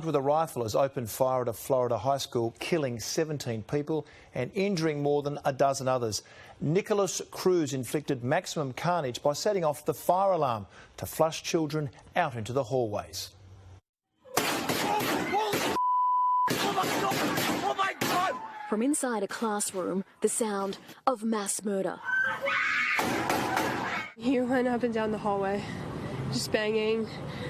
With a rifle has opened fire at a Florida high school, killing 17 people and injuring more than a dozen others. Nicholas Cruz inflicted maximum carnage by setting off the fire alarm to flush children out into the hallways. Oh my God! From inside a classroom, the sound of mass murder. He went up and down the hallway, just banging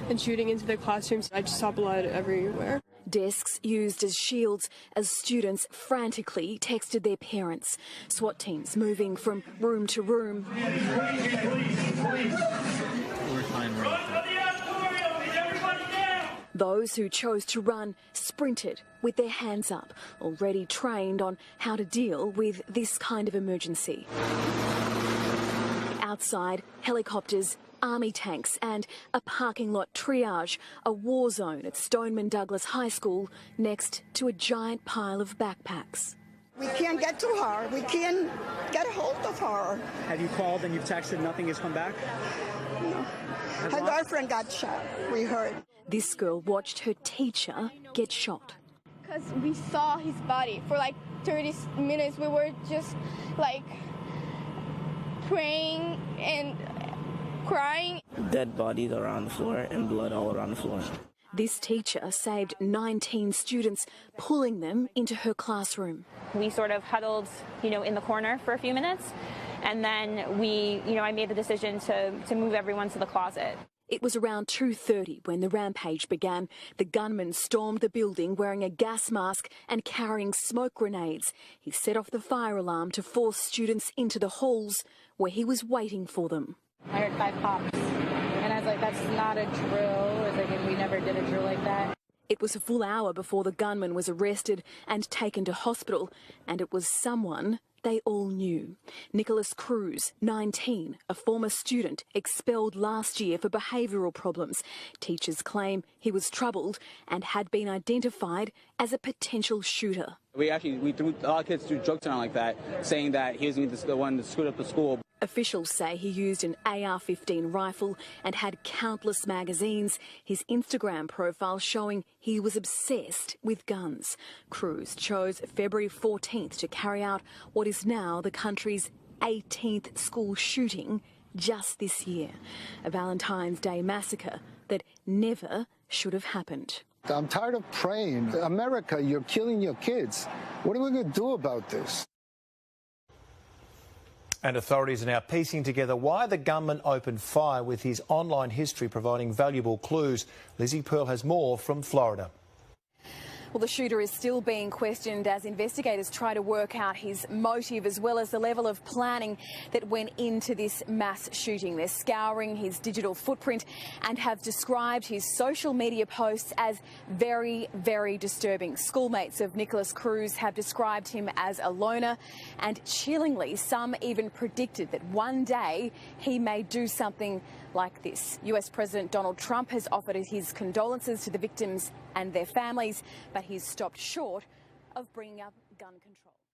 and shooting into the classrooms. I just saw blood everywhere. Desks used as shields as students frantically texted their parents. SWAT teams moving from room to room. Those who chose to run sprinted with their hands up, already trained on how to deal with this kind of emergency. Outside, helicopters, army tanks and a parking lot triage, a war zone at Stoneman Douglas High School next to a giant pile of backpacks. We can't get to her. We can't get a hold of her. Have you called and you've texted, nothing has come back? No. Her boyfriend got shot, we heard. This girl watched her teacher get shot. Because we saw his body for like 30 minutes. We were just like praying and crying. Dead bodies around the floor and blood all around the floor. This teacher saved 19 students, pulling them into her classroom. We sort of huddled, in the corner for a few minutes, and then I made the decision to move everyone to the closet. It was around 2:30 when the rampage began. The gunman stormed the building wearing a gas mask and carrying smoke grenades. He set off the fire alarm to force students into the halls where he was waiting for them. I heard 5 pops, and I was like, that's not a drill. It's like, we never did a drill like that. It was a full hour before the gunman was arrested and taken to hospital, and it was someone they all knew. Nicholas Cruz, 19, a former student, expelled last year for behavioural problems. Teachers claim he was troubled and had been identified as a potential shooter. We threw a lot of kids through jokes around like that, saying that he was the one to scoot up the school. Officials say he used an AR-15 rifle and had countless magazines. His Instagram profile showing he was obsessed with guns. Cruz chose February 14th to carry out what is now the country's 18th school shooting just this year. A Valentine's Day massacre that never should have happened. I'm tired of praying. America, you're killing your kids. What are we going to do about this? And authorities are now piecing together why the gunman opened fire, with his online history providing valuable clues. Lizzie Pearl has more from Florida. Well, the shooter is still being questioned as investigators try to work out his motive as well as the level of planning that went into this mass shooting. They're scouring his digital footprint and have described his social media posts as very, very disturbing. Schoolmates of Nicholas Cruz have described him as a loner, and chillingly, some even predicted that one day he may do something like this. US President Donald Trump has offered his condolences to the victims and their families, but he's stopped short of bringing up gun control.